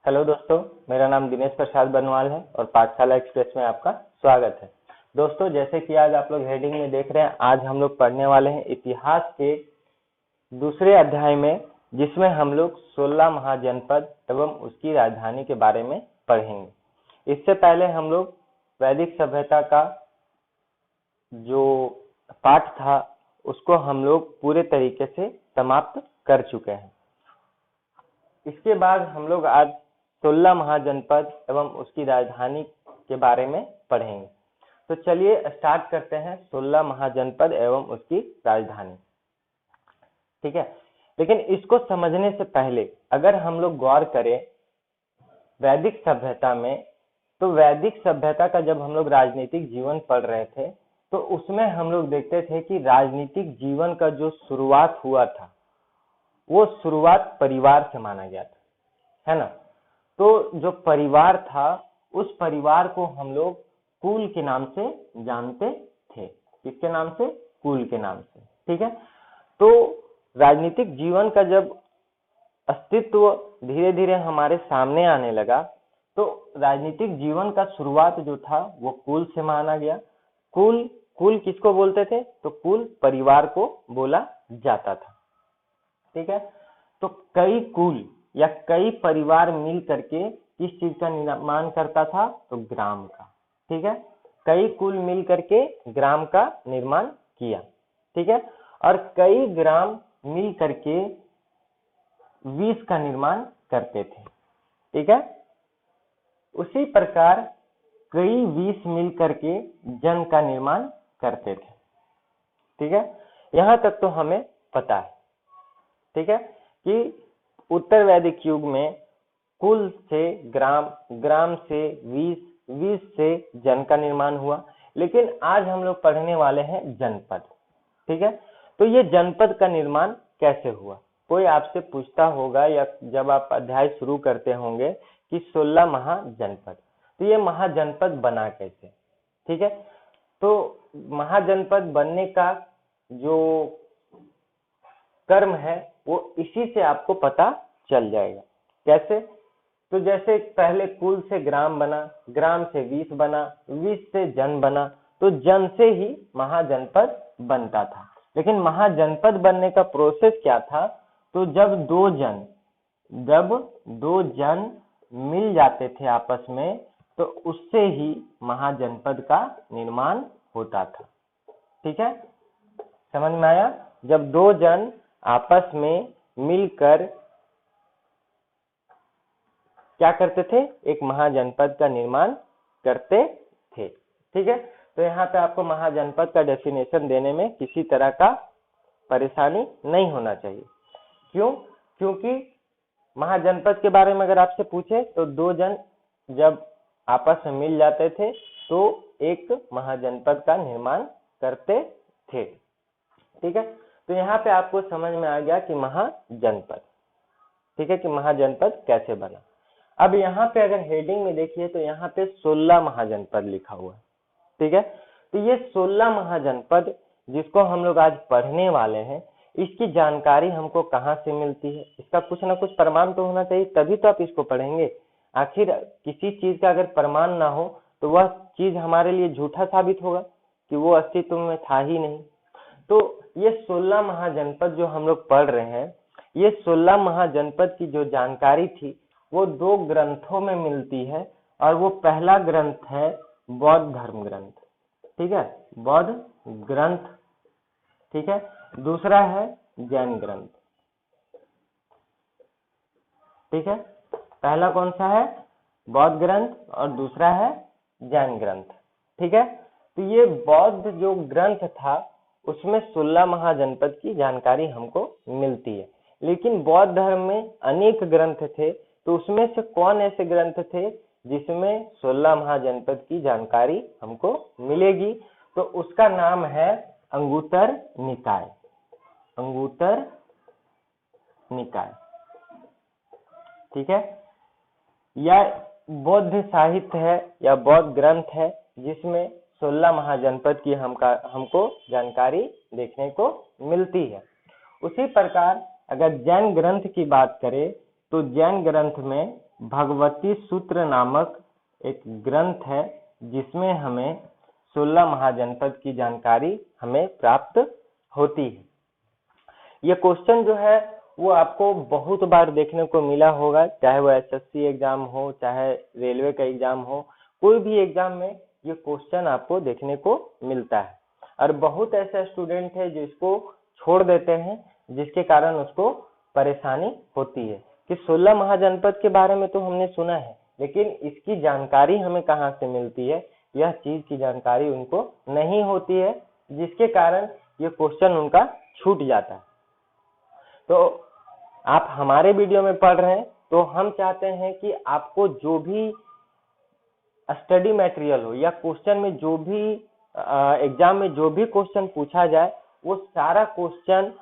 Hello दोस्तों, मेरा नाम दिनेश प्रसाद बनवाल है और पाठशाला एक्सप्रेस में आपका स्वागत है। दोस्तों, जैसे कि आज आप लोग हेडिंग में देख रहे हैं, आज हम लोग पढ़ने वाले हैं इतिहास के दूसरे अध्याय में, जिसमें हम लोग 16 महाजनपद एवं उसकी राजधानी के बारे में पढ़ेंगे। इससे पहले हम लोग वैदिक सभ्यता का जो पाठ था उसको हम लोग पूरे तरीके से समाप्त कर चुके हैं। इसके बाद हम लोग आज 16 महाजनपद एवं उसकी राजधानी के बारे में पढ़ेंगे। तो चलिए स्टार्ट करते हैं 16 महाजनपद एवं उसकी राजधानी। ठीक है, लेकिन इसको समझने से पहले अगर हम लोग गौर करें वैदिक सभ्यता में, तो वैदिक सभ्यता का जब हम लोग राजनीतिक जीवन पढ़ रहे थे तो उसमें हम लोग देखते थे कि राजनीतिक जीवन का जो शुरुआत हुआ था वो शुरुआत परिवार से माना गया था, है ना। तो जो परिवार था उस परिवार को हम लोग कुल के नाम से जानते थे। किसके नाम से? कुल के नाम से। ठीक है, तो राजनीतिक जीवन का जब अस्तित्व धीरे धीरे हमारे सामने आने लगा तो राजनीतिक जीवन का शुरुआत जो था वो कुल से माना गया। कुल कुल किसको बोलते थे? तो कुल परिवार को बोला जाता था। ठीक है, तो कई कुल या कई परिवार मिल करके किस चीज का निर्माण करता था? तो ग्राम का। ठीक है, कई कुल मिल करके ग्राम का निर्माण किया। ठीक है, और कई ग्राम मिल करके विष का निर्माण करते थे। ठीक है, उसी प्रकार कई विष मिल करके जन का निर्माण करते थे। ठीक है, यहां तक तो हमें पता है। ठीक है, कि उत्तर वैदिक युग में कुल से ग्राम, ग्राम से विष, विष से जन का निर्माण हुआ। लेकिन आज हम लोग पढ़ने वाले हैं जनपद। ठीक है, तो ये जनपद का निर्माण कैसे हुआ? कोई आपसे पूछता होगा या जब आप अध्याय शुरू करते होंगे कि 16 महाजनपद, तो ये महाजनपद बना कैसे? ठीक है, तो महाजनपद बनने का जो कर्म है वो इसी से आपको पता चल जाएगा। कैसे? तो जैसे पहले कुल से ग्राम बना, ग्राम से विष बना, विष से जन बना, तो जन से ही महाजनपद बनता था। लेकिन महाजनपद बनने का प्रोसेस क्या था? तो जब दो जन मिल जाते थे आपस में, तो उससे ही महाजनपद का निर्माण होता था। ठीक है, समझ में आया? जब दो जन आपस में मिलकर क्या करते थे? एक महाजनपद का निर्माण करते थे। ठीक है, तो यहाँ पे आपको महाजनपद का डेफिनेशन देने में किसी तरह का परेशानी नहीं होना चाहिए। क्यों? क्योंकि महाजनपद के बारे में अगर आपसे पूछे तो दो जन जब आपस में मिल जाते थे तो एक महाजनपद का निर्माण करते थे। ठीक है, तो यहाँ पे आपको समझ में आ गया कि महाजनपद, ठीक है, कि महाजनपद कैसे बना। अब यहाँ पे अगर हेडिंग में देखिए तो यहाँ पे 16 महाजनपद लिखा हुआ है। ठीक है, तो ये 16 महाजनपद जिसको हम लोग आज पढ़ने वाले हैं, इसकी जानकारी हमको कहाँ से मिलती है? इसका कुछ ना कुछ प्रमाण तो होना चाहिए, तभी तो आप इसको पढ़ेंगे। आखिर किसी चीज का अगर प्रमाण ना हो तो वह चीज हमारे लिए झूठा साबित होगा कि वो अस्तित्व में था ही नहीं। तो ये 16 महाजनपद जो हम लोग पढ़ रहे हैं, ये 16 महाजनपद की जो जानकारी थी वो दो ग्रंथों में मिलती है, और वो पहला ग्रंथ है बौद्ध धर्म ग्रंथ। ठीक है, बौद्ध ग्रंथ। ठीक है, दूसरा है जैन ग्रंथ। ठीक है, पहला कौन सा है? बौद्ध ग्रंथ, और दूसरा है जैन ग्रंथ। ठीक है, तो ये बौद्ध जो ग्रंथ था उसमें 16 महाजनपद की जानकारी हमको मिलती है। लेकिन बौद्ध धर्म में अनेक ग्रंथ थे, तो उसमें से कौन ऐसे ग्रंथ थे जिसमें 16 महाजनपद की जानकारी हमको मिलेगी? तो उसका नाम है अंगुत्तर निकाय। अंगुत्तर निकाय। ठीक है, यह बौद्ध साहित्य है या बौद्ध ग्रंथ है जिसमें 16 महाजनपद की हमको जानकारी देखने को मिलती है। उसी प्रकार अगर जैन ग्रंथ की बात करें तो जैन ग्रंथ में भगवती सूत्र नामक एक ग्रंथ है जिसमें हमें 16 महाजनपद की जानकारी हमें प्राप्त होती है। ये क्वेश्चन जो है वो आपको बहुत बार देखने को मिला होगा, चाहे वो एसएससी एग्जाम हो, चाहे रेलवे का एग्जाम हो, कोई भी एग्जाम में ये क्वेश्चन आपको देखने को मिलता है। और बहुत ऐसे स्टूडेंट है जो इसको छोड़ देते हैं, जिसके कारण उसको परेशानी होती है कि 16 महाजनपद के बारे में तो हमने सुना है, लेकिन इसकी जानकारी हमें कहाँ से मिलती है, यह चीज की जानकारी उनको नहीं होती है, जिसके कारण ये क्वेश्चन उनका छूट जाता है। तो आप हमारे वीडियो में पढ़ रहे हैं तो हम चाहते हैं कि आपको जो भी स्टडी मटेरियल हो या क्वेश्चन में जो भी एग्जाम में जो भी क्वेश्चन पूछा जाए, वो सारा क्वेश्चन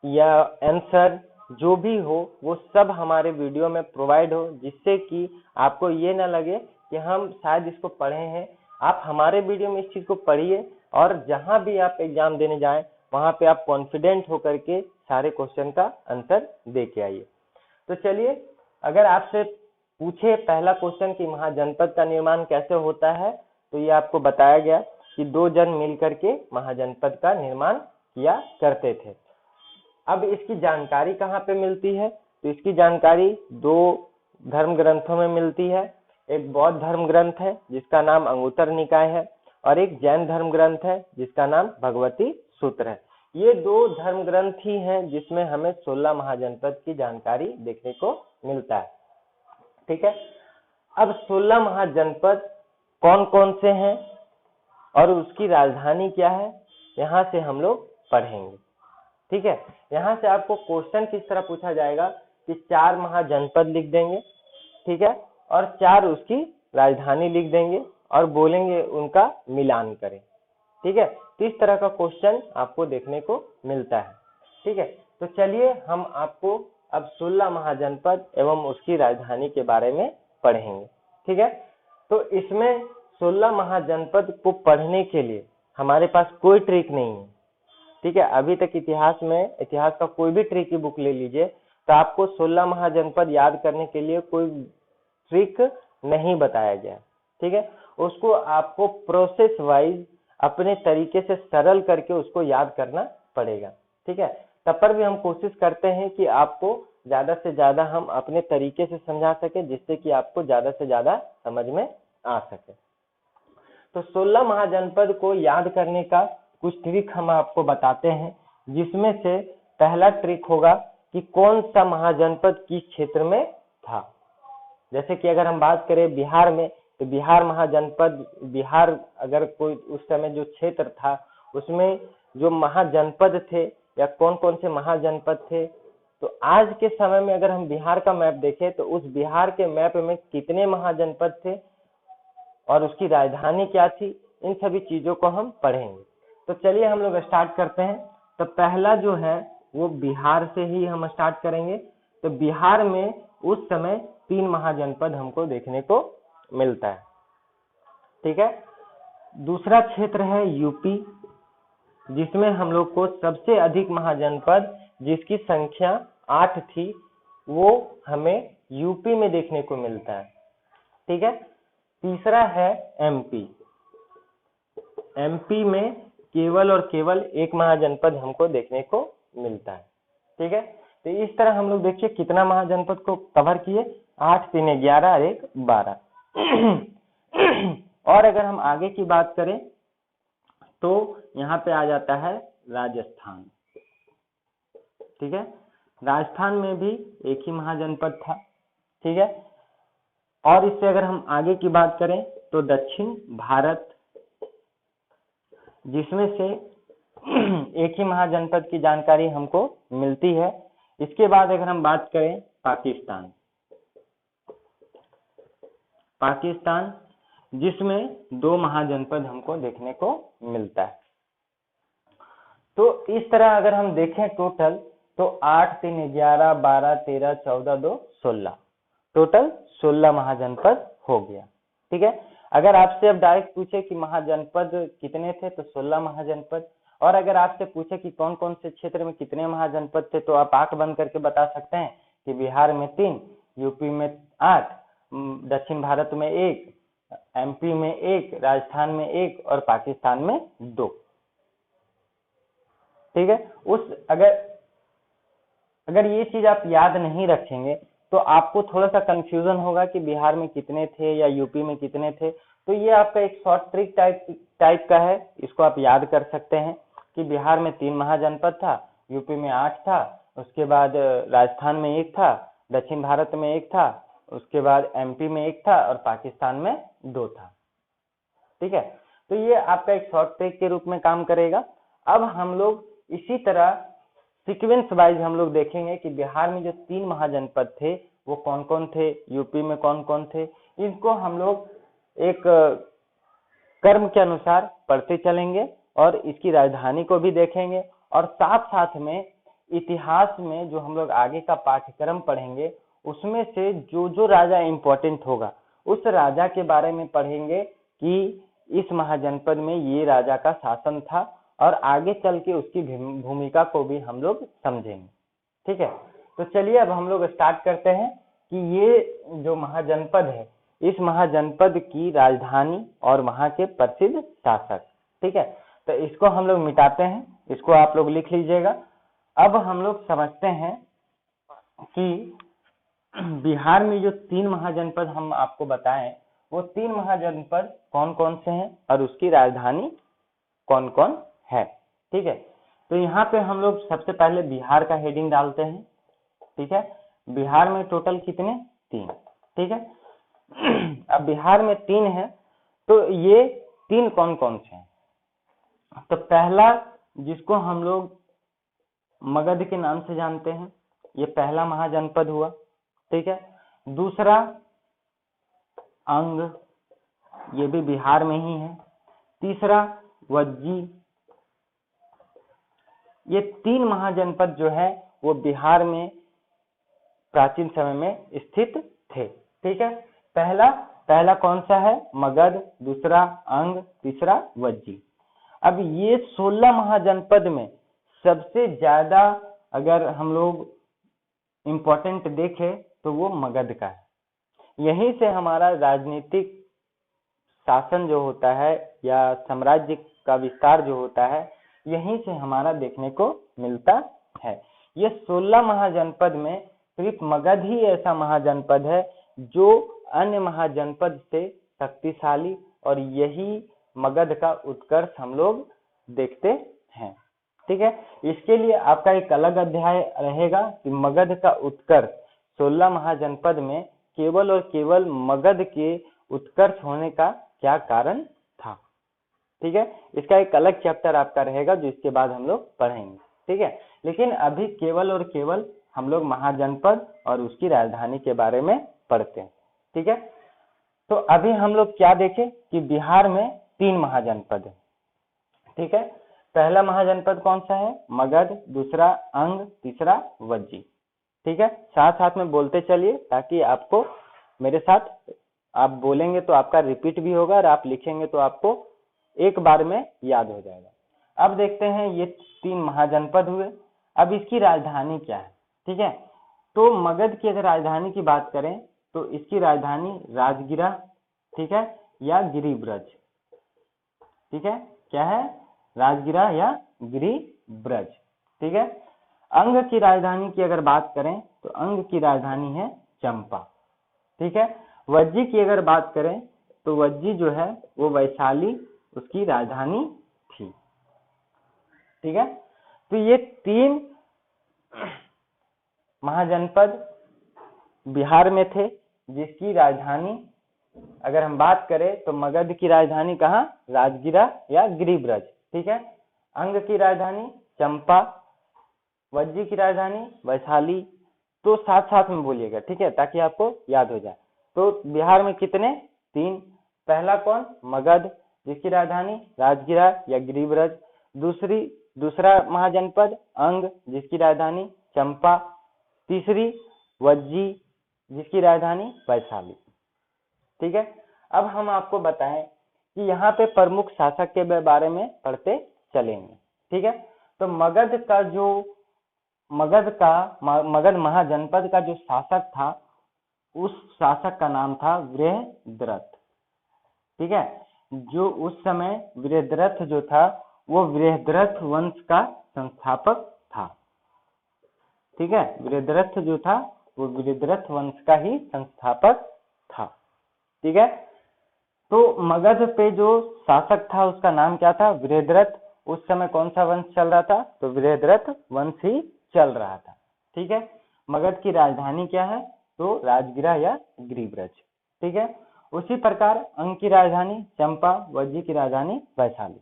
या आंसर जो भी हो वो सब हमारे वीडियो में प्रोवाइड हो, जिससे कि आपको ये ना लगे कि हम शायद इसको पढ़े हैं। आप हमारे वीडियो में इस चीज को पढ़िए और जहां भी आप एग्जाम देने जाएं वहां पे आप कॉन्फिडेंट होकर के सारे क्वेश्चन का आंसर दे के आइए। तो चलिए, अगर आपसे पूछे पहला क्वेश्चन कि महाजनपद का निर्माण कैसे होता है, तो ये आपको बताया गया कि 2 जन मिलकर के महाजनपद का निर्माण किया करते थे। अब इसकी जानकारी कहाँ पे मिलती है, तो इसकी जानकारी 2 धर्म ग्रंथों में मिलती है। एक बौद्ध धर्म ग्रंथ है जिसका नाम अंगुत्तर निकाय है, और एक जैन धर्म ग्रंथ है जिसका नाम भगवती सूत्र है। ये 2 धर्म ग्रंथ ही हैं जिसमें हमें 16 महाजनपद की जानकारी देखने को मिलता है। ठीक है, अब 16 महाजनपद कौन कौन से हैं और उसकी राजधानी क्या है, यहाँ से हम लोग पढ़ेंगे। ठीक है, यहाँ से आपको क्वेश्चन किस तरह पूछा जाएगा कि 4 महाजनपद लिख देंगे, ठीक है, और 4 उसकी राजधानी लिख देंगे और बोलेंगे उनका मिलान करें। ठीक है, तो इस तरह का क्वेश्चन आपको देखने को मिलता है। ठीक है, तो चलिए हम आपको अब 16 महाजनपद एवं उसकी राजधानी के बारे में पढ़ेंगे। ठीक है, तो इसमें 16 महाजनपद को पढ़ने के लिए हमारे पास कोई ट्रिक नहीं है। ठीक है, अभी तक इतिहास का कोई भी ट्रिक की बुक ले लीजिए तो आपको 16 महाजनपद याद करने के लिए कोई ट्रिक नहीं बताया गया। ठीक है, उसको आपको प्रोसेस वाइज अपने तरीके से सरल करके उसको याद करना पड़ेगा। ठीक है, तब पर भी हम कोशिश करते हैं कि आपको ज्यादा से ज्यादा हम अपने तरीके से समझा सके, जिससे कि आपको ज्यादा से ज्यादा समझ में आ सके। तो 16 महाजनपद को याद करने का कुछ ट्रिक हम आपको बताते हैं, जिसमें से पहला ट्रिक होगा कि कौन सा महाजनपद किस क्षेत्र में था। जैसे कि अगर हम बात करें बिहार में, तो बिहार महाजनपद, बिहार अगर कोई उस समय जो क्षेत्र था उसमें जो महाजनपद थे या कौन कौन से महाजनपद थे, तो आज के समय में अगर हम बिहार का मैप देखें तो उस बिहार के मैप में कितने महाजनपद थे और उसकी राजधानी क्या थी, इन सभी चीजों को हम पढ़ेंगे। तो चलिए हम लोग स्टार्ट करते हैं। तो पहला जो है वो बिहार से ही हम स्टार्ट करेंगे। तो बिहार में उस समय 3 महाजनपद हमको देखने को मिलता है। ठीक है, दूसरा क्षेत्र है यूपी, जिसमें हम लोग को सबसे अधिक महाजनपद, जिसकी संख्या 8 थी, वो हमें यूपी में देखने को मिलता है। ठीक है, तीसरा है एमपी। एमपी में केवल और केवल 1 महाजनपद हमको देखने को मिलता है। ठीक है, तो इस तरह हम लोग देखिए कितना महाजनपद को कवर किए, 8 3 11 और 1 12। और अगर हम आगे की बात करें तो यहाँ पे आ जाता है राजस्थान। ठीक है, राजस्थान में भी 1 ही महाजनपद था। ठीक है, और इससे अगर हम आगे की बात करें तो दक्षिण भारत, जिसमें से 1 ही महाजनपद की जानकारी हमको मिलती है। इसके बाद अगर हम बात करें पाकिस्तान, जिसमें 2 महाजनपद हमको देखने को मिलता है। तो इस तरह अगर हम देखें टोटल, तो 8 3 11 12 13 14 2 16, टोटल 16 महाजनपद हो गया। ठीक है, अगर आपसे अब डायरेक्ट पूछे कि महाजनपद कितने थे, तो 16 महाजनपद। और अगर आपसे पूछे कि कौन कौन से क्षेत्र में कितने महाजनपद थे, तो आप आंख बंद करके बता सकते हैं कि बिहार में 3, यूपी में 8, दक्षिण भारत में 1, एमपी में 1, राजस्थान में 1 और पाकिस्तान में 2। ठीक है। अगर ये चीज आप याद नहीं रखेंगे तो आपको थोड़ा सा कंफ्यूजन होगा कि बिहार में कितने थे या यूपी में कितने थे। तो ये आपका एक शॉर्ट ट्रिक टाइप का है, इसको आप याद कर सकते हैं कि बिहार में 3 महाजनपद था, यूपी में 8 था, उसके बाद राजस्थान में 1 था, दक्षिण भारत में 1 था, उसके बाद एमपी में 1 था और पाकिस्तान में 2 था। ठीक है। तो ये आपका एक शॉर्ट ट्रिक के रूप में काम करेगा। अब हम लोग इसी तरह सीक्वेंस वाइज हम लोग देखेंगे कि बिहार में जो 3 महाजनपद थे वो कौन कौन थे, यूपी में कौन कौन थे, इनको हम लोग एक क्रम के अनुसार पढ़ते चलेंगे और इसकी राजधानी को भी देखेंगे और साथ साथ में इतिहास में जो हम लोग आगे का पाठ्यक्रम पढ़ेंगे उसमें से जो जो राजा इंपॉर्टेंट होगा उस राजा के बारे में पढ़ेंगे कि इस महाजनपद में ये राजा का शासन था और आगे चल के उसकी भूमिका को भी हम लोग समझेंगे। ठीक है। तो चलिए अब हम लोग स्टार्ट करते हैं कि ये जो महाजनपद है इस महाजनपद की राजधानी और वहां के प्रसिद्ध शासक। ठीक है। तो इसको हम लोग मिटाते हैं, इसको आप लोग लिख लीजिएगा। अब हम लोग समझते हैं कि बिहार में जो 3 महाजनपद हम आपको बताएं वो 3 महाजनपद कौन कौन से हैं और उसकी राजधानी कौन कौन है। ठीक है। तो यहाँ पे हम लोग सबसे पहले बिहार का हेडिंग डालते हैं। ठीक है। बिहार में टोटल कितने? 3। ठीक है। अब बिहार में 3 है तो ये 3 कौन कौन से हैं? तो पहला जिसको हम लोग मगध के नाम से जानते हैं, ये पहला महाजनपद हुआ। ठीक है। दूसरा अंग, ये भी बिहार में ही है। तीसरा वज्जी। ये 3 महाजनपद जो है वो बिहार में प्राचीन समय में स्थित थे। ठीक है। पहला कौन सा है? मगध, दूसरा अंग, तीसरा वज्जी। अब ये 16 महाजनपद में सबसे ज्यादा अगर हम लोग इम्पोर्टेंट देखें तो वो मगध का है। यहीं से हमारा राजनीतिक शासन जो होता है या साम्राज्य का विस्तार जो होता है यहीं से हमारा देखने को मिलता है। ये 16 महाजनपद में सिर्फ मगध ही ऐसा महाजनपद है जो अन्य महाजनपद से शक्तिशाली, और यही मगध का उत्कर्ष हम लोग देखते हैं। ठीक है। इसके लिए आपका एक अलग अध्याय रहेगा कि मगध का उत्कर्ष 16 महाजनपद में केवल और केवल मगध के उत्कर्ष होने का क्या कारण था। ठीक है। इसका एक अलग चैप्टर आपका रहेगा जो इसके बाद हम लोग पढ़ेंगे। ठीक है। लेकिन अभी केवल और केवल हम लोग महाजनपद और उसकी राजधानी के बारे में पढ़ते हैं। ठीक है। तो अभी हम लोग क्या देखें कि बिहार में 3 महाजनपद है। ठीक है। पहला महाजनपद कौन सा है? मगध, दूसरा अंग, तीसरा वज्जी। ठीक है। साथ साथ में बोलते चलिए ताकि आपको मेरे साथ आप बोलेंगे तो आपका रिपीट भी होगा और आप लिखेंगे तो आपको एक बार में याद हो जाएगा। अब देखते हैं ये 3 महाजनपद हुए। अब इसकी राजधानी क्या है? ठीक है। तो मगध की अगर राजधानी की बात करें तो इसकी राजधानी राजगिरा, ठीक है, या गिरिब्रज। ठीक है। क्या है? राजगिरा या गिरिब्रज। ठीक है। अंग की राजधानी की अगर बात करें तो अंग की राजधानी है चंपा। ठीक है। वज्जी की अगर बात करें तो वज्जी जो है वो वैशाली उसकी राजधानी थी। ठीक है। तो ये 3 महाजनपद बिहार में थे जिसकी राजधानी अगर हम बात करें तो मगध की राजधानी कहाँ? राजगिरा या गिरिब्रज। ठीक है। अंग की राजधानी चंपा, वज्जी की राजधानी वैशाली। तो साथ साथ में बोलिएगा, ठीक है, ताकि आपको याद हो जाए। तो बिहार में कितने? 3। पहला कौन? मगध जिसकी राजधानी राजगिरा या गिरिब्रज। दूसरा महाजनपद अंग जिसकी राजधानी चंपा। तीसरी वज्जी जिसकी राजधानी वैशाली। ठीक है। अब हम आपको बताएं कि यहाँ पे प्रमुख शासक के बारे में पढ़ते चलेंगे। ठीक है। तो मगध महाजनपद का जो शासक था उस शासक का नाम था वृहद्रथ। ठीक है, जो उस समय वृहद्रथ जो था वो वृहद्रथ वंश का संस्थापक था। ठीक है, वृहद्रथ जो था वो वृहद्रथ वंश का ही संस्थापक था। ठीक है, तो मगध पे जो शासक था उसका नाम क्या था? वृहद्रथ। उस समय कौन सा वंश चल रहा था? तो वृहद्रथ वंश ही चल रहा था। ठीक है, मगध की राजधानी क्या है? तो राजगिरा या गिरिब्रज। ठीक है, उसी प्रकार अंग की राजधानी चंपा, वज्जी की राजधानी वैशाली।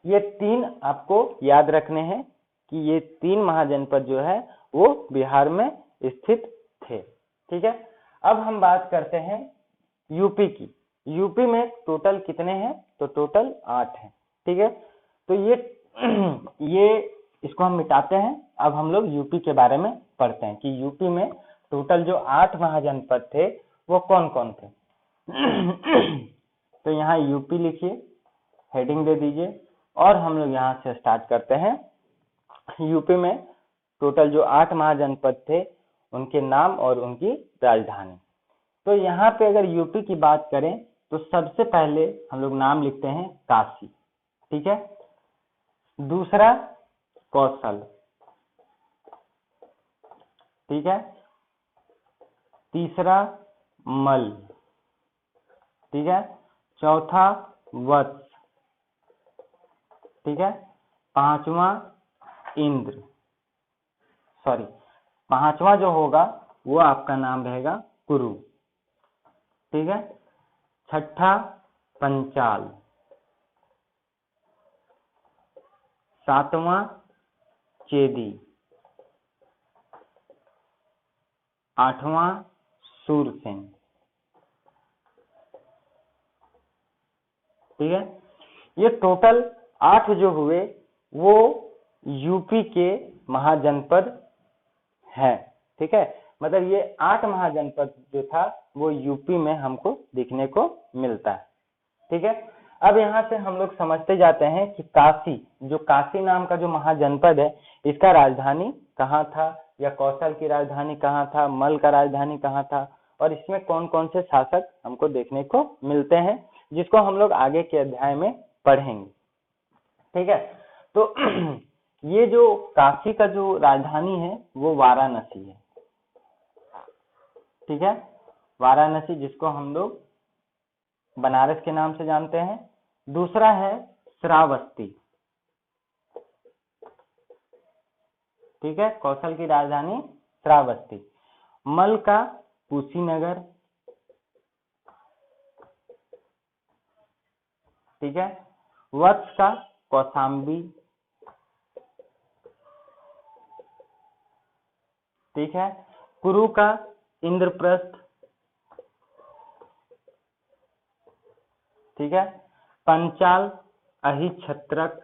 ये तीन आपको याद रखने हैं कि ये तीन महाजनपद जो है वो बिहार में स्थित थे। ठीक है, अब हम बात करते हैं यूपी की। यूपी में टोटल कितने हैं? तो टोटल 8 हैं। ठीक है, तो ये इसको हम मिटाते हैं। अब हम लोग यूपी के बारे में पढ़ते हैं कि यूपी में टोटल जो 8 महाजनपद थे वो कौन कौन थे। तो यहाँ यूपी लिखिए, हेडिंग दे दीजिए, और हम लोग यहाँ से स्टार्ट करते हैं। यूपी में टोटल जो 8 महाजनपद थे उनके नाम और उनकी राजधानी। तो यहाँ पे अगर यूपी की बात करें तो सबसे पहले हम लोग नाम लिखते हैं काशी। ठीक है, दूसरा कौशल। ठीक है, तीसरा मल। ठीक है, चौथा वत्स। ठीक है, पांचवा इंद्र, सॉरी पांचवा जो होगा वो आपका नाम रहेगा कुरु। ठीक है, छठा पंचाल, सातवां चेदी, आठवां सूरसेन। ठीक है, ये टोटल 8 जो हुए वो यूपी के महाजनपद है। ठीक है, मतलब ये 8 महाजनपद जो था वो यूपी में हमको देखने को मिलता है। ठीक है, अब यहाँ से हम लोग समझते जाते हैं कि काशी, जो काशी नाम का जो महाजनपद है, इसका राजधानी कहाँ था, या कौशल की राजधानी कहाँ था, मल का राजधानी कहाँ था, और इसमें कौन कौन से शासक हमको देखने को मिलते हैं, जिसको हम लोग आगे के अध्याय में पढ़ेंगे। ठीक है, तो ये जो काशी का जो राजधानी है वो वाराणसी है। ठीक है, वाराणसी, जिसको हम लोग बनारस के नाम से जानते हैं। दूसरा है श्रावस्ती। ठीक है, कौशल की राजधानी श्रावस्ती। मल का कुशीनगर। ठीक है, वत्स का कौशाम्बी। ठीक है, कुरु का इंद्रप्रस्थ। ठीक है, पंचाल अहिछत्रक।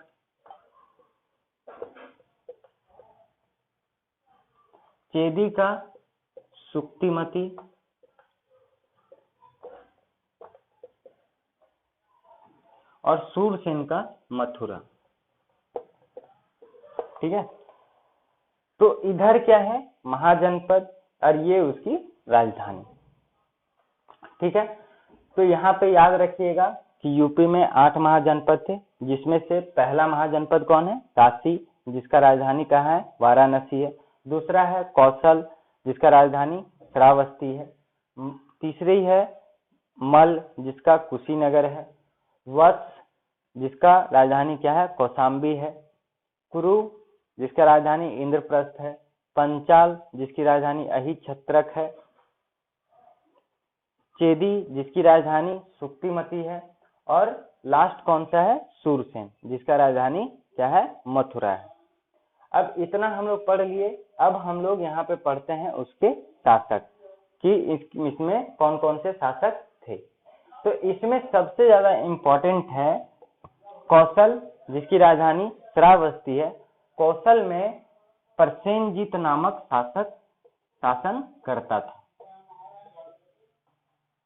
चेदी का सुक्तिमती। और सूरसेन का मथुरा। ठीक है, तो इधर क्या है? महाजनपद, और ये उसकी राजधानी। ठीक है, तो यहाँ पे याद रखिएगा कि यूपी में 8 महाजनपद थे, जिसमें से पहला महाजनपद कौन है? काशी, जिसका राजधानी कहाँ है? वाराणसी है। दूसरा है कौशल, जिसका राजधानी श्रावस्ती है। तीसरी है मल, जिसका कुशीनगर है। वत्स, जिसका राजधानी क्या है? कौशाम्बी है। कुरु, जिसका राजधानी इंद्रप्रस्थ है। पंचाल, जिसकी राजधानी अहिछत्रक है। चेदी, जिसकी राजधानी सुक्तिमती है। और लास्ट कौन सा है? सूरसेन, जिसका राजधानी क्या है? मथुरा है। अब इतना हम लोग पढ़ लिए। अब हम लोग यहाँ पे पढ़ते हैं उसके शासक कि इसमें कौन कौन से शासक थे। तो इसमें सबसे ज्यादा इम्पोर्टेंट है कौशल, जिसकी राजधानी श्रावस्ती है। कौशल में प्रसेनजीत नामक शासक शासन करता था।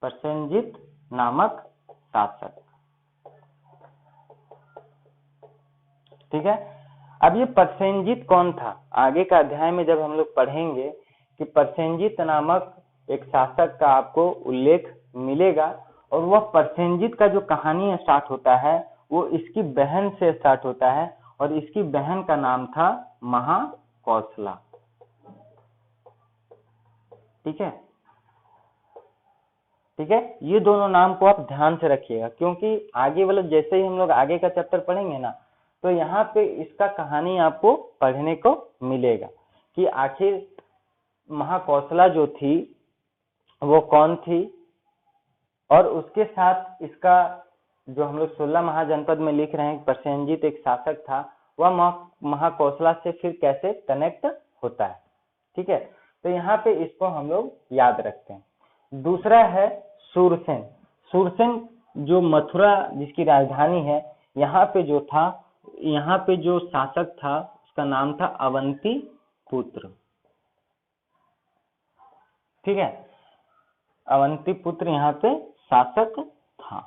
प्रसेनजीत नामक शासक। ठीक है, अब ये प्रसेनजीत कौन था? आगे का अध्याय में जब हम लोग पढ़ेंगे कि प्रसेनजीत नामक एक शासक का आपको उल्लेख मिलेगा, और वह प्रसेनजीत का जो कहानी स्टार्ट होता है वो इसकी बहन से स्टार्ट होता है, और इसकी बहन का नाम था महाकौशला। ठीक है, ठीक है, ये दोनों नाम को आप ध्यान से रखिएगा, क्योंकि आगे वाला जैसे ही हम लोग आगे का चैप्टर पढ़ेंगे ना, तो यहाँ पे इसका कहानी आपको पढ़ने को मिलेगा कि आखिर महाकौशला जो थी वो कौन थी, और उसके साथ इसका जो हम लोग 16 महाजनपद में लिख रहे हैं प्रसेनजीत एक शासक था, वह महाकौशला से फिर कैसे कनेक्ट होता है। ठीक है, तो यहाँ पे इसको हम लोग याद रखते हैं। दूसरा है सूरसेन। सूरसेन जो मथुरा जिसकी राजधानी है, यहाँ पे जो था, यहाँ पे जो शासक था उसका नाम था अवंती पुत्र। ठीक है, अवंती पुत्र यहाँ पे शासक था।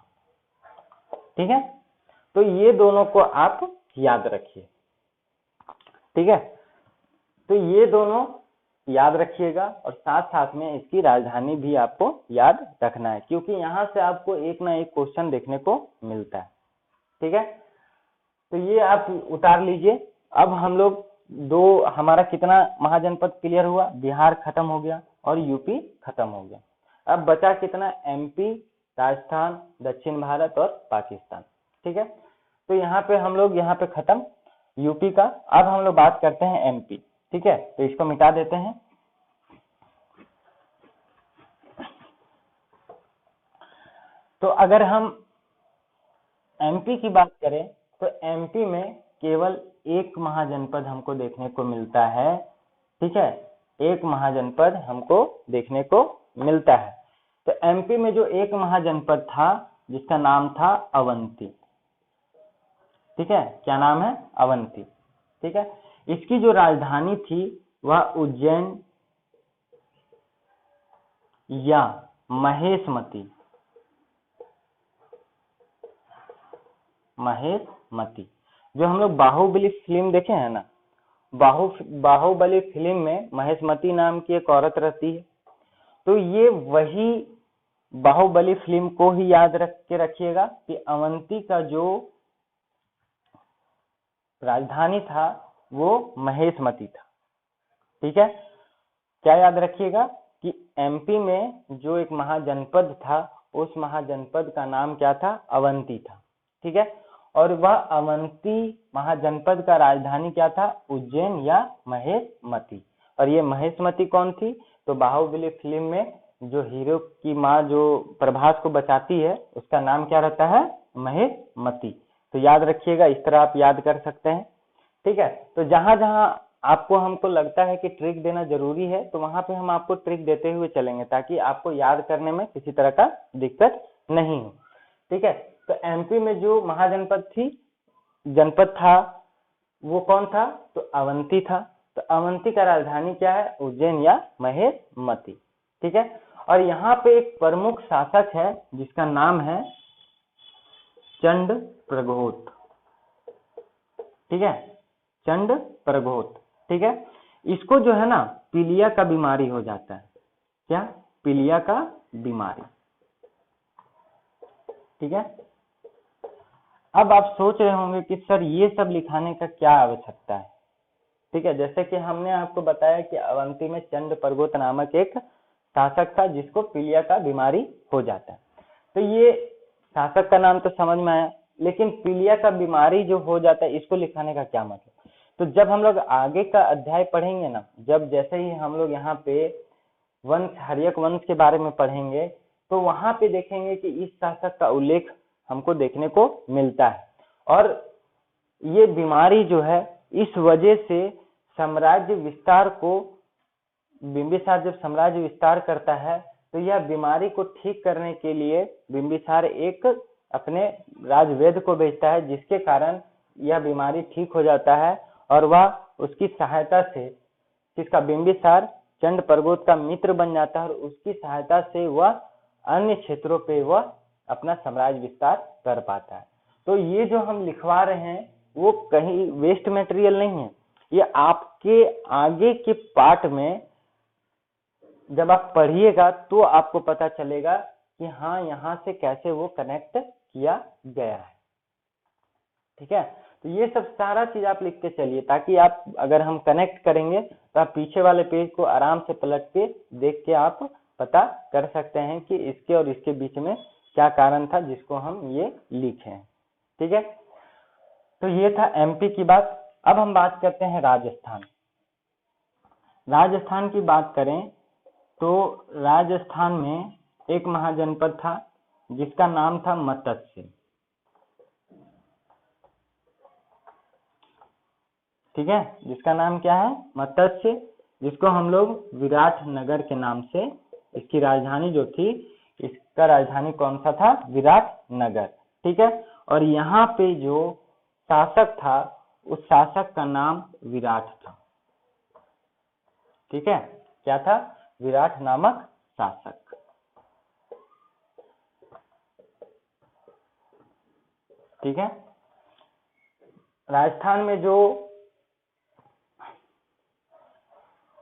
ठीक है, तो ये दोनों को आप याद रखिए। ठीक है, तो ये दोनों याद रखिएगा, और साथ साथ में इसकी राजधानी भी आपको याद रखना है, क्योंकि यहाँ से आपको एक ना एक क्वेश्चन देखने को मिलता है। ठीक है, तो ये आप उतार लीजिए। अब हम लोग हमारा कितना महाजनपद क्लियर हुआ, बिहार खत्म हो गया और यूपी खत्म हो गया। अब बचा कितना, एमपी, राजस्थान, दक्षिण भारत और पाकिस्तान। ठीक है, तो यहाँ पे हम लोग यहाँ पे खत्म यूपी का। अब हम लोग बात करते हैं एमपी। ठीक है, तो इसको मिटा देते हैं। तो अगर हम एमपी की बात करें तो एमपी में केवल एक महाजनपद हमको देखने को मिलता है। ठीक है, एक महाजनपद हमको देखने को मिलता है। तो एमपी में जो एक महाजनपद था जिसका नाम था अवंती। ठीक है, क्या नाम है, अवंती। ठीक है, इसकी जो राजधानी थी वह उज्जैन या महेशमती जो हम लोग बाहुबली फिल्म देखे हैं ना, बाहुबली फिल्म में महेशमती नाम की एक औरत रहती है। तो ये वही बाहुबली फिल्म को ही याद रखिएगा कि अवंती का जो राजधानी था वो महेशमती था। ठीक है, क्या याद रखिएगा कि एमपी में जो एक महाजनपद था उस महाजनपद का नाम क्या था, अवंती था। ठीक है, और वह अवंती महाजनपद का राजधानी क्या था, उज्जैन या महेशमती। और ये महेशमती कौन थी, तो बाहुबली फिल्म में जो हीरो की माँ जो प्रभास को बचाती है उसका नाम क्या रहता है, महेशमती। तो याद रखिएगा, इस तरह आप याद कर सकते हैं। ठीक है, तो जहां जहां आपको हमको लगता है कि ट्रिक देना जरूरी है तो वहां पे हम आपको ट्रिक देते हुए चलेंगे, ताकि आपको याद करने में किसी तरह का दिक्कत नहीं हो। ठीक है, तो एमपी में जो जनपद था वो कौन था, तो अवंती था। तो अवंती का राजधानी क्या है, उज्जैन या महेशमती। ठीक है, और यहाँ पे एक प्रमुख शासक है जिसका नाम है चंड प्रघोत। ठीक है, चंड प्रघोत। ठीक है, इसको जो है ना पीलिया का बीमारी हो जाता है। क्या, पीलिया का बीमारी। ठीक है, अब आप सोच रहे होंगे कि सर ये सब लिखाने का क्या आवश्यकता है। ठीक है, जैसे कि हमने आपको बताया कि अवंती में चंड प्रघोत नामक एक शासक था जिसको पीलिया का बीमारी हो जाता है। तो ये शासक का नाम तो समझ में आया, लेकिन पीलिया का बीमारी जो हो जाता है इसको लिखाने का क्या मतलब। तो जब हम लोग आगे का अध्याय पढ़ेंगे ना, जब जैसे ही हम लोग यहाँ पे हर्यक वंश के बारे में पढ़ेंगे तो वहां पे देखेंगे कि इस शासक का उल्लेख हमको देखने को मिलता है। और ये बीमारी जो है इस वजह से साम्राज्य विस्तार को, बिंबिसार जब साम्राज्य विस्तार करता है तो यह बीमारी को ठीक करने के लिए बिंबिसार एक अपने राजवैद्य को भेजता है, जिसके कारण यह बीमारी ठीक हो जाता है। और वह उसकी सहायता से, जिसका बिंबिसार चंड प्रघोत का मित्र बन जाता है, और उसकी सहायता से वह अन्य क्षेत्रों पे वह अपना साम्राज्य विस्तार कर पाता है। तो ये जो हम लिखवा रहे हैं वो कहीं वेस्ट मटेरियल नहीं है, ये आपके आगे के पार्ट में जब आप पढ़िएगा तो आपको पता चलेगा कि हाँ यहाँ से कैसे वो कनेक्ट किया गया है। ठीक है, तो ये सब सारा चीज आप लिख के चलिए, ताकि आप अगर हम कनेक्ट करेंगे तो आप पीछे वाले पेज को आराम से पलट के देख के आप पता कर सकते हैं कि इसके और इसके बीच में क्या कारण था जिसको हम ये लिखे हैं। ठीक है, तो ये था एमपी की बात। अब हम बात करते हैं राजस्थान। राजस्थान की बात करें तो राजस्थान में एक महाजनपद था जिसका नाम था मत्स्य। ठीक है, जिसका नाम क्या है? मत्स्य, जिसको हम लोग विराट नगर के नाम से, इसकी राजधानी जो थी, इसका राजधानी कौन सा था? विराट नगर। ठीक है, और यहाँ पे जो शासक था उस शासक का नाम विराट था। ठीक है, क्या था? विराट नामक शासक। ठीक है, राजस्थान में जो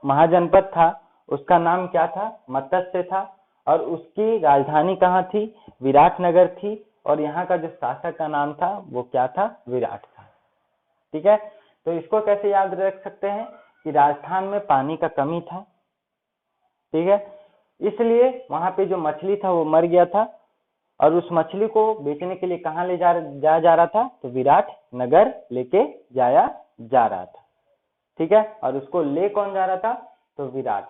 महाजनपद था उसका नाम क्या था? मत्स्य था, और उसकी राजधानी कहाँ थी? विराटनगर थी, और यहाँ का जो शासक का नाम था वो क्या था? विराट था। ठीक है, तो इसको कैसे याद रख सकते हैं कि राजस्थान में पानी का कमी था। ठीक है, इसलिए वहां पे जो मछली था वो मर गया था, और उस मछली को बेचने के लिए कहाँ ले जा रहा था? तो विराट नगर लेके जाया जा रहा था। ठीक है, और उसको ले कौन जा रहा था? तो विराट।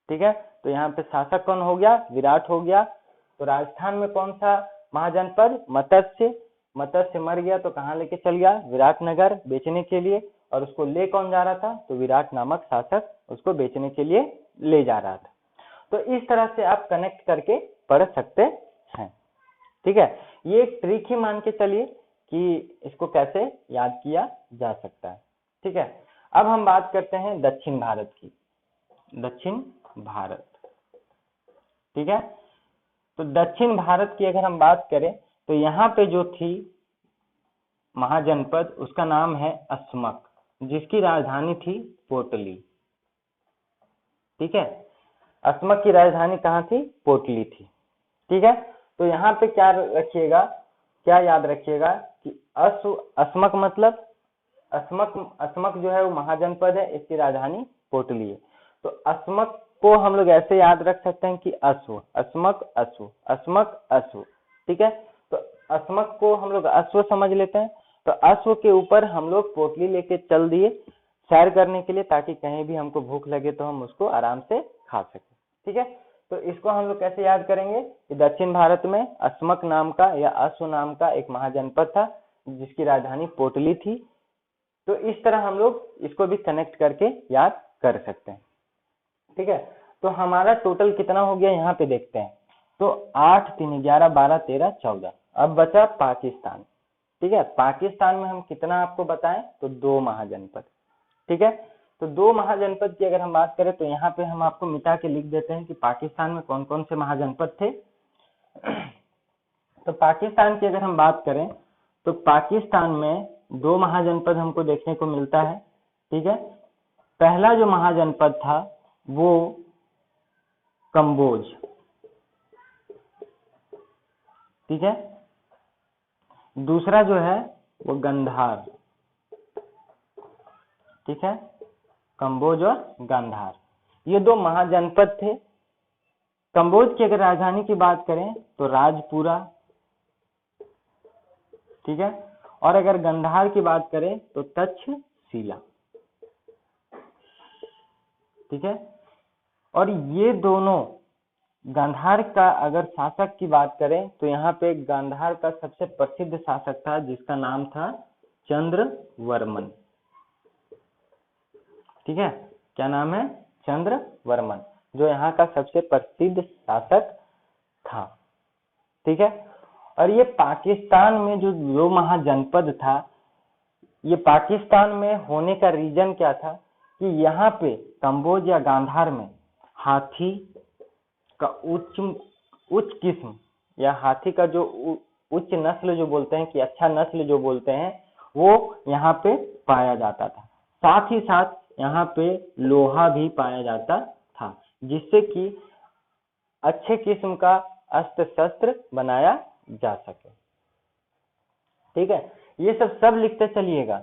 ठीक है, तो यहाँ पे शासक कौन हो गया? विराट हो गया। तो राजस्थान में कौन सा महाजनपद? मत्स्य। मत्स्य मर गया तो कहाँ लेके चल गया? विराटनगर बेचने के लिए, और उसको ले कौन जा रहा था? तो विराट नामक शासक उसको बेचने के लिए ले जा रहा था। तो इस तरह से आप कनेक्ट करके पढ़ सकते हैं। ठीक है, ये एक ट्रिक ही मान के चलिए कि इसको कैसे याद किया जा सकता है। ठीक है, अब हम बात करते हैं दक्षिण भारत की। दक्षिण भारत। ठीक है, तो दक्षिण भारत की अगर हम बात करें तो यहाँ पे जो थी महाजनपद उसका नाम है अस्मक, जिसकी राजधानी थी पोटली। ठीक है, अस्मक की राजधानी कहाँ थी? पोटली थी। ठीक है, तो यहाँ पे क्या रखिएगा, क्या याद रखिएगा कि अस्मक मतलब अस्मक जो है वो महाजनपद है, इसकी राजधानी पोटली है। तो अस्मक को हम लोग ऐसे याद रख सकते हैं कि अश्व, अस्मक अश्व, अस्मक अश्व। ठीक है, तो अस्मक को हम लोग अश्व समझ लेते हैं, तो अश्व के ऊपर हम लोग पोटली लेके चल दिए सैर करने के लिए, ताकि कहीं भी हमको भूख लगे तो हम उसको आराम से खा सके। ठीक है, तो इसको हम लोग कैसे याद करेंगे कि दक्षिण भारत में अस्मक नाम का या अश्व नाम का एक महाजनपद था जिसकी राजधानी पोटली थी। तो इस तरह हम लोग इसको भी कनेक्ट करके याद कर सकते हैं। ठीक है, तो हमारा टोटल कितना हो गया यहाँ पे देखते हैं। तो 8, 3, 11, 12, 13, 14। अब बचा पाकिस्तान। ठीक है, पाकिस्तान में हम कितना आपको बताएं? तो 2 महाजनपद। ठीक है, तो 2 महाजनपद की अगर हम बात करें तो यहाँ पे हम आपको मिटा के लिख देते हैं कि पाकिस्तान में कौन कौन से महाजनपद थे। तो पाकिस्तान की अगर हम बात करें तो पाकिस्तान में 2 महाजनपद हमको देखने को मिलता है। ठीक है, पहला जो महाजनपद था वो कंबोज। ठीक है, दूसरा जो है वो गंधार। ठीक है, कंबोज और गांधार, ये 2 महाजनपद थे। कंबोज की अगर राजधानी की बात करें तो राजपुरा। ठीक है, और अगर गांधार की बात करें तो तक्षशिला। ठीक है, और ये दोनों, गांधार का अगर शासक की बात करें तो यहाँ पे गांधार का सबसे प्रसिद्ध शासक था जिसका नाम था चंद्रवर्मन। ठीक है, क्या नाम है? चंद्रवर्मन, जो यहाँ का सबसे प्रसिद्ध शासक था। ठीक है, और ये पाकिस्तान में जो महाजनपद था, ये पाकिस्तान में होने का रीजन क्या था कि यहाँ पे कंबोज या गांधार में हाथी का उच्च किस्म या हाथी का जो उच्च नस्ल जो बोलते हैं कि अच्छा नस्ल जो बोलते हैं वो यहाँ पे पाया जाता था। साथ ही साथ यहाँ पे लोहा भी पाया जाता था। जिससे कि अच्छे किस्म का अस्त्र शस्त्र बनाया जा सके। ठीक है, ये सब लिखते चलिएगा,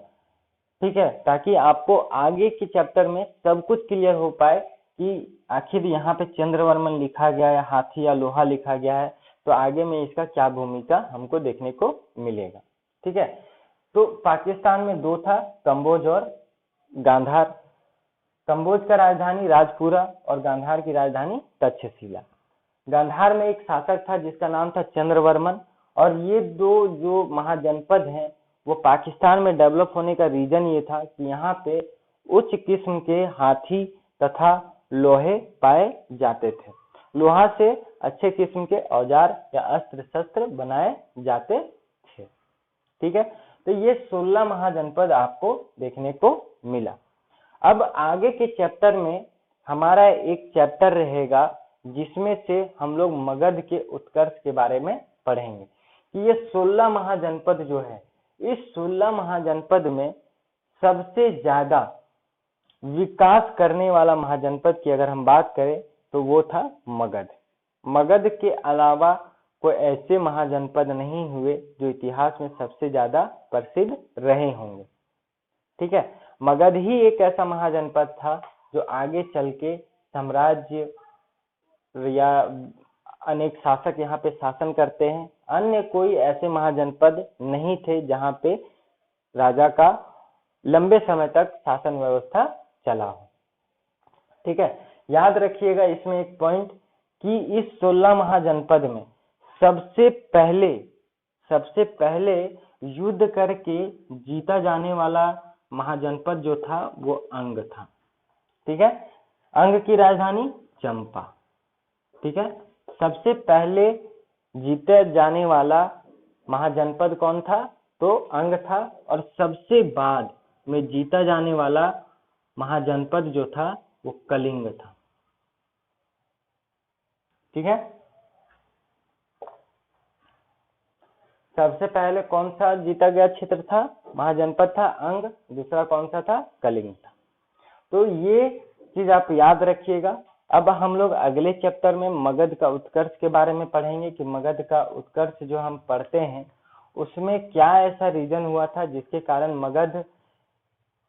ठीक है, ताकि आपको आगे के चैप्टर में सब कुछ क्लियर हो पाए कि आखिर यहाँ पे चंद्रवर्मन लिखा गया है, हाथी या लोहा लिखा गया है, तो आगे में इसका क्या भूमिका हमको देखने को मिलेगा। ठीक है, तो पाकिस्तान में दो था, कंबोज और गांधार। कंबोज का राजधानी राजपुरा और गांधार की राजधानी तक्षशिला। गांधार में एक शासक था जिसका नाम था चंद्रवर्मन, और ये दो जो महाजनपद हैं वो पाकिस्तान में डेवलप होने का रीजन ये था कि यहाँ पे उच्च किस्म के हाथी तथा लोहे पाए जाते थे। लोहा से अच्छे किस्म के औजार या अस्त्र शस्त्र बनाए जाते थे। ठीक है, तो ये 16 महाजनपद आपको देखने को मिला। अब आगे के चैप्टर में हमारा एक चैप्टर रहेगा जिसमें से हम लोग मगध के उत्कर्ष के बारे में पढ़ेंगे कि ये 16 महाजनपद जो है, इस 16 महाजनपद में सबसे ज्यादा विकास करने वाला महाजनपद की अगर हम बात करें तो वो था मगध। मगध के अलावा कोई ऐसे महाजनपद नहीं हुए जो इतिहास में सबसे ज्यादा प्रसिद्ध रहे होंगे। ठीक है, मगध ही एक ऐसा महाजनपद था जो आगे चल के साम्राज्य या अनेक शासक यहाँ पे शासन करते हैं। अन्य कोई ऐसे महाजनपद नहीं थे जहाँ पे राजा का लंबे समय तक शासन व्यवस्था चला हो। ठीक है, याद रखिएगा इसमें एक पॉइंट कि इस 16 महाजनपद में सबसे पहले युद्ध करके जीता जाने वाला महाजनपद जो था वो अंग था। ठीक है, अंग की राजधानी चंपा। ठीक है, सबसे पहले जीते जाने वाला महाजनपद कौन था? तो अंग था, और सबसे बाद में जीता जाने वाला महाजनपद जो था वो कलिंग था। ठीक है, सबसे पहले कौन सा जीता गया क्षेत्र था? महाजनपद था अंग, दूसरा कौन सा था? कलिंग था। तो ये चीज आप याद रखिएगा। अब हम लोग अगले चैप्टर में मगध का उत्कर्ष के बारे में पढ़ेंगे कि मगध का उत्कर्ष जो हम पढ़ते हैं उसमें क्या ऐसा रीजन हुआ था जिसके कारण मगध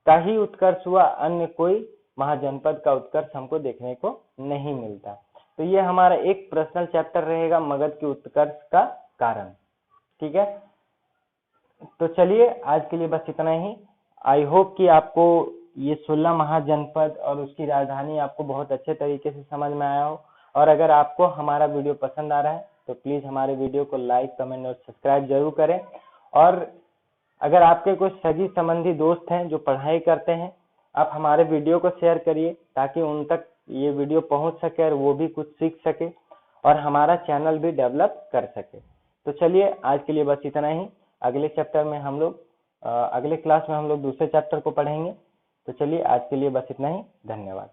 का ही उत्कर्ष हुआ, अन्य कोई महाजनपद का उत्कर्ष हमको देखने को नहीं मिलता। तो ये हमारा एक पर्सनल चैप्टर रहेगा, मगध के उत्कर्ष का कारण। ठीक है, तो चलिए आज के लिए बस इतना ही। आई होप कि आपको ये 16 महाजनपद और उसकी राजधानी आपको बहुत अच्छे तरीके से समझ में आया हो। और अगर आपको हमारा वीडियो पसंद आ रहा है तो प्लीज हमारे वीडियो को लाइक, कमेंट और सब्सक्राइब जरूर करें। और अगर आपके कुछ सगी संबंधी दोस्त हैं जो पढ़ाई करते हैं, आप हमारे वीडियो को शेयर करिए ताकि उन तक ये वीडियो पहुंच सके और वो भी कुछ सीख सके और हमारा चैनल भी डेवलप कर सके। तो चलिए आज के लिए बस इतना ही। अगले चैप्टर में हम लोग अगले क्लास में हम लोग दूसरे चैप्टर को पढ़ेंगे। तो चलिए आज के लिए बस इतना ही। धन्यवाद।